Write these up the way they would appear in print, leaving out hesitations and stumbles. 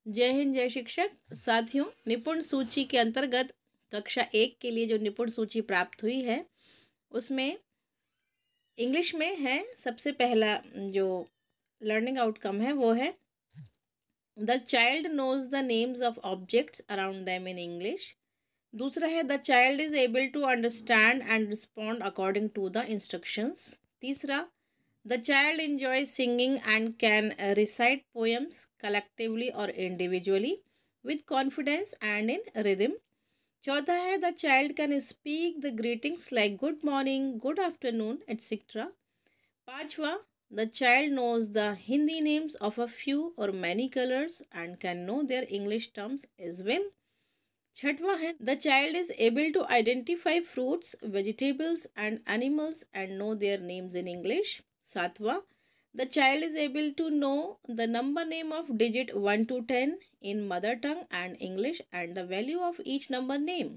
जय हिंद, जय शिक्षक साथियों। निपुण सूची के अंतर्गत कक्षा 1 के लिए जो निपुण सूची प्राप्त हुई है उसमें इंग्लिश में है। सबसे पहला जो लर्निंग आउटकम है वो है the child knows the names of objects around them in English. दूसरा है the child is able to understand and respond according to the instructions. तीसरा, the child enjoys singing and can recite poems collectively or individually with confidence and in rhythm. चौथा है the child can speak the greetings like good morning, good afternoon, etc. पांचवा, the child knows the Hindi names of a few or many colors and can know their English terms as well. छठवां है the child is able to identify fruits, vegetables and animals and know their names in English. सातवां, the child is able to know the number name of digit 1 to 10 in mother tongue and English and the value of each number name.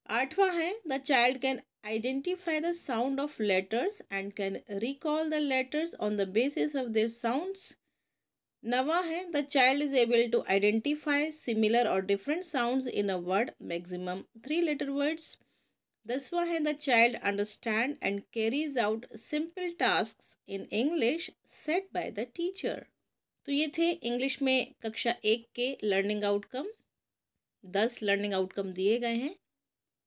आठवां है the child can identify the sound of letters and can recall the letters on the basis of their sounds. नवा है the child is able to identify similar और different sounds in a word, maximum 3 letter words. दसवां है the child understand and carries out simple tasks in English set by the teacher. तो ये थे English में कक्षा 1 के लर्निंग आउटकम। 10 लर्निंग आउटकम दिए गए हैं।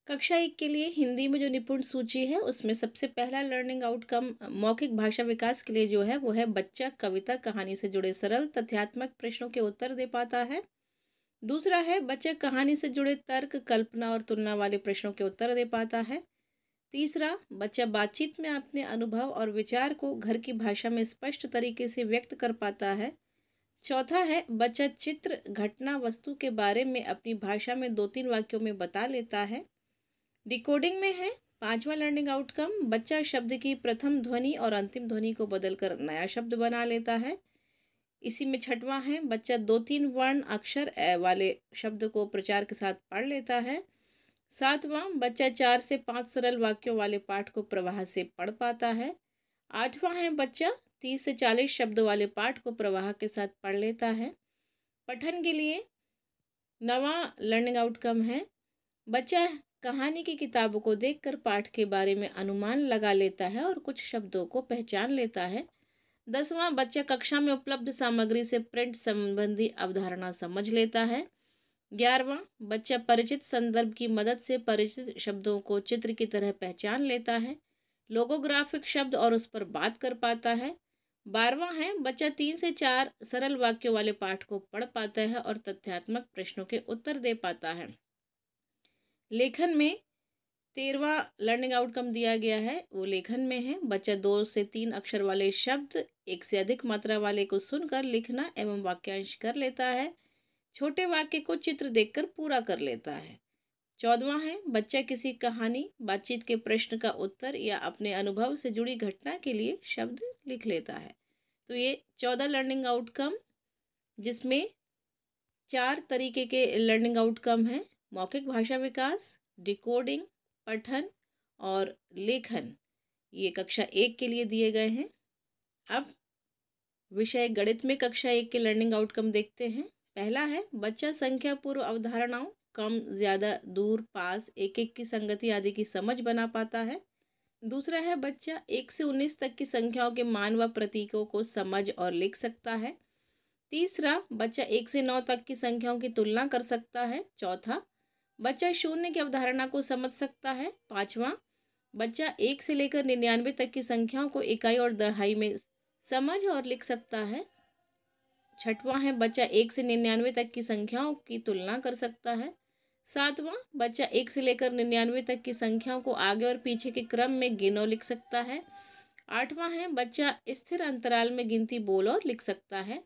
कक्षा 1 के लिए हिंदी में जो निपुण सूची है उसमें सबसे पहला लर्निंग आउटकम मौखिक भाषा विकास के लिए जो है वो है बच्चा कविता कहानी से जुड़े सरल तथ्यात्मक प्रश्नों के उत्तर दे पाता है। दूसरा है बच्चा कहानी से जुड़े तर्क, कल्पना और तुलना वाले प्रश्नों के उत्तर दे पाता है। तीसरा, बच्चा बातचीत में अपने अनुभव और विचार को घर की भाषा में स्पष्ट तरीके से व्यक्त कर पाता है। चौथा है बच्चा चित्र, घटना, वस्तु के बारे में अपनी भाषा में 2-3 वाक्यों में बता लेता है। डिकोडिंग में है पांचवा लर्निंग आउटकम बच्चा शब्द की प्रथम ध्वनि और अंतिम ध्वनि को बदलकर नया शब्द बना लेता है। इसी में छठवां है बच्चा 2-3 वर्ण अक्षर वाले शब्द को प्रचार के साथ पढ़ लेता है। सातवां, बच्चा 4 से 5 सरल वाक्यों वाले पाठ को प्रवाह से पढ़ पाता है। आठवां है बच्चा 30 से 40 शब्द वाले पाठ को प्रवाह के साथ पढ़ लेता है। पठन के लिए नवा लर्निंग आउटकम है बच्चा कहानी की किताबों को देखकर पाठ के बारे में अनुमान लगा लेता है और कुछ शब्दों को पहचान लेता है। 10वां, बच्चा कक्षा में उपलब्ध सामग्री से प्रिंट संबंधी अवधारणा समझ लेता है। 11वां, बच्चा परिचित संदर्भ की मदद से परिचित शब्दों को चित्र की तरह पहचान लेता है, लोगोग्राफिक शब्द और उस पर बात कर पाता है। 12वां है बच्चा 3 से 4 सरल वाक्यों वाले पाठ को पढ़ पाता है और तथ्यात्मक प्रश्नों के उत्तर दे पाता है। लेखन में 13वां लर्निंग आउटकम दिया गया है वो लेखन में है बच्चा 2 से 3 अक्षर वाले शब्द 1 से अधिक मात्रा वाले को सुनकर लिखना एवं वाक्यांश कर लेता है। छोटे वाक्य को चित्र देखकर पूरा कर लेता है। 14वां है बच्चा किसी कहानी, बातचीत के प्रश्न का उत्तर या अपने अनुभव से जुड़ी घटना के लिए शब्द लिख लेता है। तो ये 14 लर्निंग आउटकम जिसमें 4 तरीके के लर्निंग आउटकम हैं, मौखिक भाषा विकास, डिकोडिंग, पठन और लेखन, ये कक्षा 1 के लिए दिए गए हैं। अब विषय गणित में कक्षा 1 के लर्निंग आउटकम देखते हैं। पहला है बच्चा संख्या पूर्व अवधारणाओं, कम, ज्यादा, दूर, पास, एक एक की संगति आदि की समझ बना पाता है। दूसरा है बच्चा 1 से 19 तक की संख्याओं के मान व प्रतीकों को समझ और लिख सकता है। तीसरा, बच्चा 1 से 9 तक की संख्याओं की तुलना कर सकता है। चौथा, बच्चा शून्य की अवधारणा को समझ सकता है। पांचवा, बच्चा 1 से लेकर 99 तक की संख्याओं को इकाई और दहाई में समझ और लिख सकता है। छठवां है बच्चा 1 से 99 तक की संख्याओं की तुलना कर सकता है। सातवां, बच्चा 1 से लेकर 99 तक की संख्याओं को आगे और पीछे के क्रम में गिन और लिख सकता है। आठवां है बच्चा स्थिर अंतराल में गिनती बोल और लिख सकता है।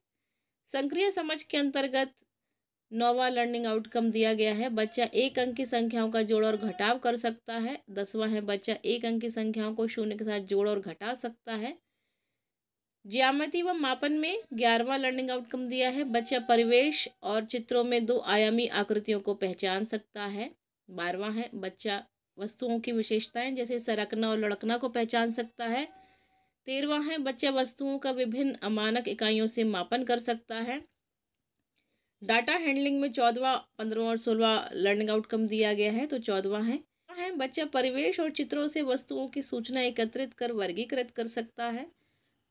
सक्रिय समझ के अंतर्गत 9वां लर्निंग आउटकम दिया गया है बच्चा 1 अंक की संख्याओं का जोड़ और घटाव कर सकता है। 10वां है बच्चा 1 अंक की संख्याओं को शून्य के साथ जोड़ और घटा सकता है। ज्यामिति व मापन में 11वां लर्निंग आउटकम दिया है बच्चा परिवेश और चित्रों में 2 आयामी आकृतियों को पहचान सकता है। 12वां है बच्चा वस्तुओं की विशेषताएं जैसे सरकना और लुढ़कना को पहचान सकता है। 13वां है बच्चा वस्तुओं का विभिन्न मानक इकाइयों से मापन कर सकता है। डाटा हैंडलिंग में 14वां, 15वां और 16वां लर्निंग आउटकम दिया गया है। तो 14वां है बच्चा परिवेश और चित्रों से वस्तुओं की सूचना एकत्रित कर वर्गीकृत कर सकता है।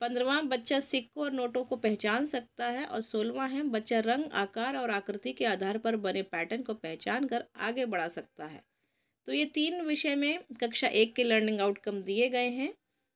15वां बच्चा सिक्कों और नोटों को पहचान सकता है। और 16वां है बच्चा रंग, आकार और आकृति के आधार पर बने पैटर्न को पहचान कर आगे बढ़ा सकता है। तो ये 3 विषय में कक्षा 1 के लर्निंग आउटकम दिए गए हैं।